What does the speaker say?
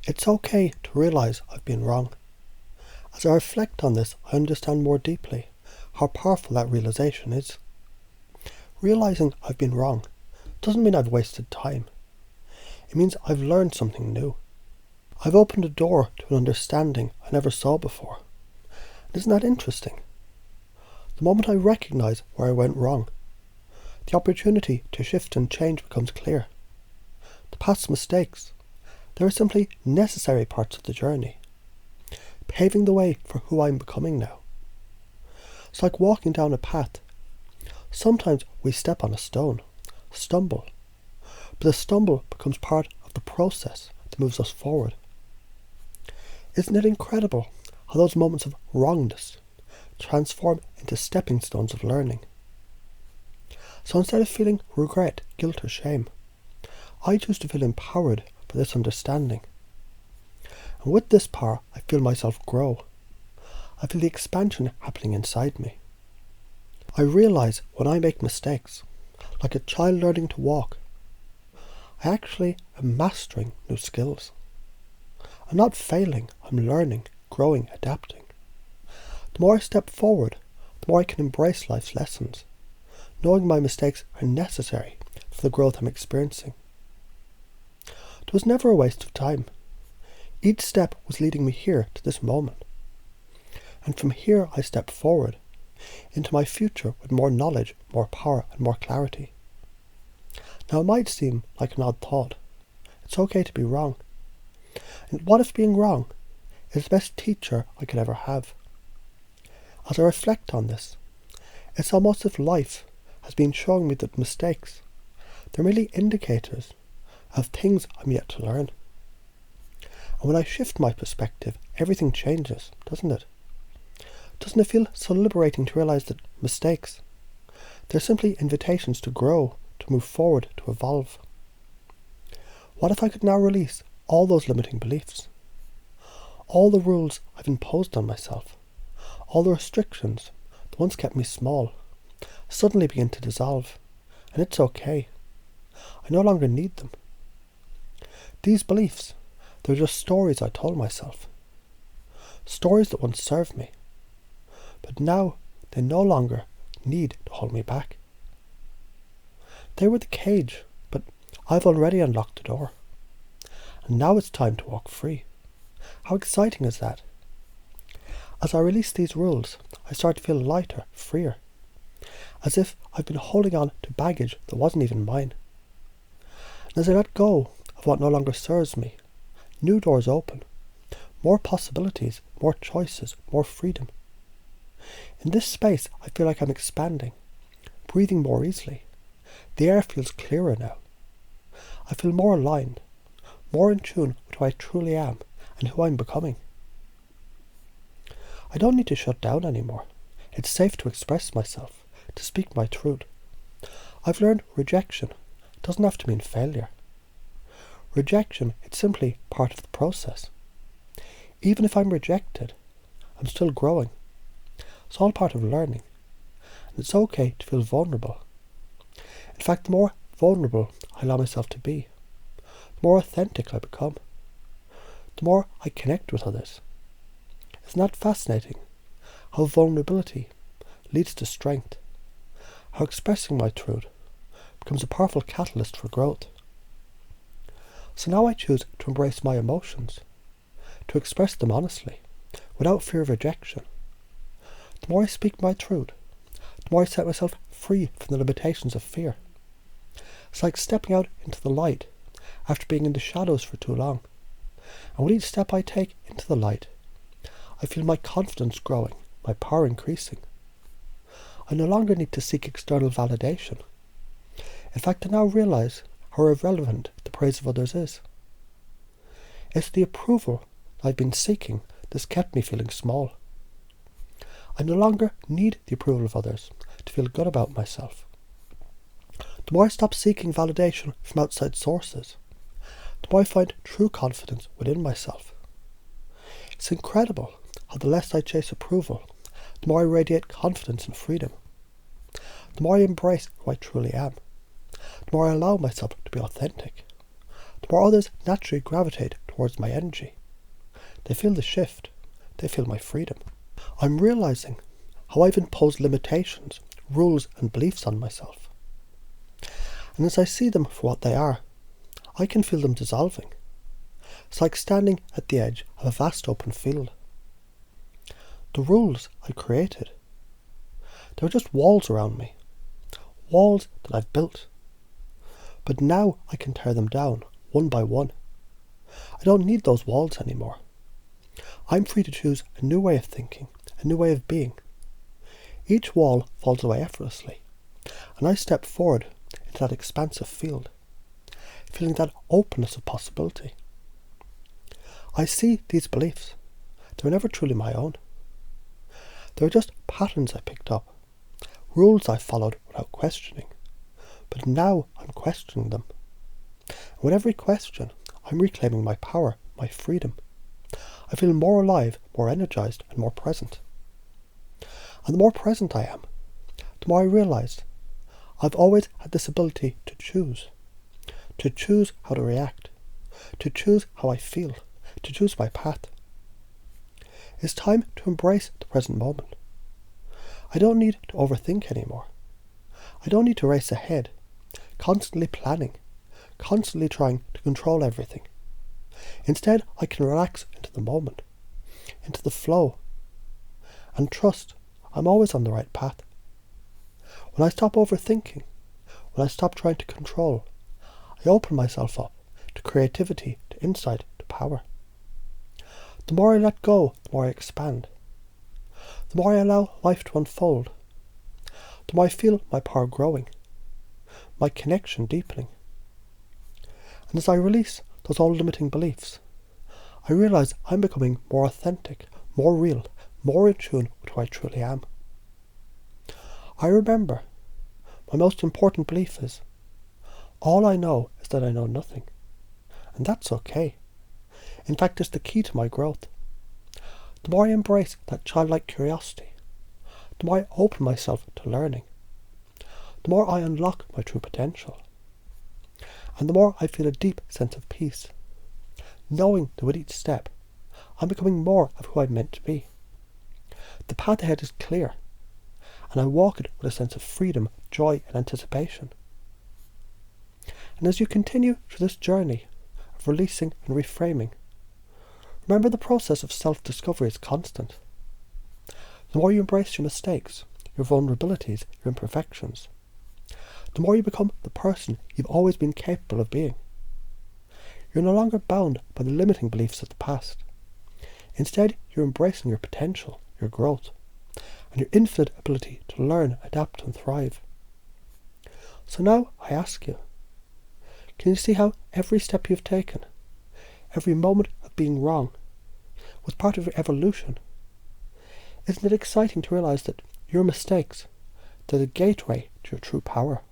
It's okay to realise I've been wrong. As I reflect on this, I understand more deeply how powerful that realisation is. Realising I've been wrong doesn't mean I've wasted time. It means I've learned something new. I've opened a door to an understanding I never saw before. And isn't that interesting? The moment I recognise where I went wrong, the opportunity to shift and change becomes clear. The past mistakes, they are simply necessary parts of the journey, paving the way for who I'm becoming now. It's like walking down a path. Sometimes we step on a stone, stumble, but the stumble becomes part of the process that moves us forward. Isn't it incredible how those moments of wrongness transform into stepping stones of learning? So instead of feeling regret, guilt or shame, I choose to feel empowered by this understanding. And with this power, I feel myself grow. I feel the expansion happening inside me. I realise when I make mistakes, like a child learning to walk, I actually am mastering new skills. I'm not failing, I'm learning, growing, adapting. The more I step forward, the more I can embrace life's lessons, knowing my mistakes are necessary for the growth I'm experiencing. There was never a waste of time. Each step was leading me here to this moment. And from here I step forward into my future with more knowledge, more power and more clarity. Now it might seem like an odd thought. It's okay to be wrong. And what if being wrong is the best teacher I could ever have? As I reflect on this, it's almost as if life has been showing me that mistakes, they're merely indicators of things I'm yet to learn. And when I shift my perspective, everything changes, doesn't it? Doesn't it feel so liberating to realise that mistakes, they're simply invitations to grow, to move forward, to evolve? What if I could now release all those limiting beliefs? All the rules I've imposed on myself, all the restrictions that once kept me small, suddenly begin to dissolve, and it's okay. I no longer need them. These beliefs, they're just stories I told myself. Stories that once served me. But now they no longer need to hold me back. They were the cage, but I've already unlocked the door. And now it's time to walk free. How exciting is that? As I release these rules, I start to feel lighter, freer. As if I've been holding on to baggage that wasn't even mine. And as I let go of what no longer serves me, new doors open. More possibilities, more choices, more freedom. In this space, I feel like I'm expanding, breathing more easily. The air feels clearer now. I feel more aligned, more in tune with who I truly am and who I'm becoming. I don't need to shut down anymore. It's safe to express myself, to speak my truth. I've learned rejection doesn't have to mean failure. Rejection, it's simply part of the process. Even if I'm rejected, I'm still growing. It's all part of learning. And it's okay to feel vulnerable. In fact, the more vulnerable I allow myself to be, the more authentic I become. The more I connect with others. Isn't that fascinating? How vulnerability leads to strength. How expressing my truth becomes a powerful catalyst for growth. So now I choose to embrace my emotions, to express them honestly, without fear of rejection. The more I speak my truth, the more I set myself free from the limitations of fear. It's like stepping out into the light after being in the shadows for too long. And with each step I take into the light, I feel my confidence growing, my power increasing. I no longer need to seek external validation. In fact, I now realise how irrelevant the praise of others is. It's the approval I've been seeking that's kept me feeling small. I no longer need the approval of others to feel good about myself. The more I stop seeking validation from outside sources, the more I find true confidence within myself. It's incredible how the less I chase approval, the more I radiate confidence and freedom. The more I embrace who I truly am, the more I allow myself to be authentic, the more others naturally gravitate towards my energy. They feel the shift. They feel my freedom. I'm realizing how I've imposed limitations, rules and beliefs on myself. And as I see them for what they are, I can feel them dissolving. It's like standing at the edge of a vast open field. The rules I created, they were just walls around me, walls that I've built. But now I can tear them down, one by one. I don't need those walls anymore. I'm free to choose a new way of thinking, a new way of being. Each wall falls away effortlessly, and I step forward into that expansive field, feeling that openness of possibility. I see these beliefs. They were never truly my own. They were just patterns I picked up, rules I followed without questioning. But now I'm questioning them. And with every question, I'm reclaiming my power, my freedom. I feel more alive, more energized, and more present. And the more present I am, the more I realize I've always had this ability to choose how to react, to choose how I feel, to choose my path. It's time to embrace the present moment. I don't need to overthink anymore. I don't need to race ahead, constantly planning, constantly trying to control everything. Instead, I can relax into the moment, into the flow, and trust I'm always on the right path. When I stop overthinking, when I stop trying to control, I open myself up to creativity, to insight, to power. The more I let go, the more I expand. The more I allow life to unfold, the more I feel my power growing, my connection deepening. And as I release those old limiting beliefs, I realize I'm becoming more authentic, more real, more in tune with who I truly am. I remember my most important belief is, all I know is that I know nothing. And that's okay. In fact, it's the key to my growth. The more I embrace that childlike curiosity, the more I open myself to learning, the more I unlock my true potential, and the more I feel a deep sense of peace, knowing that with each step, I'm becoming more of who I'm meant to be. The path ahead is clear, and I walk it with a sense of freedom, joy, and anticipation. And as you continue through this journey of releasing and reframing, remember the process of self-discovery is constant. The more you embrace your mistakes, your vulnerabilities, your imperfections, the more you become the person you've always been capable of being. You're no longer bound by the limiting beliefs of the past. Instead, you're embracing your potential, your growth, and your infinite ability to learn, adapt, and thrive. So now I ask you, can you see how every step you've taken, every moment of being wrong, was part of your evolution? Isn't it exciting to realize that your mistakes, they're the gateway to your true power?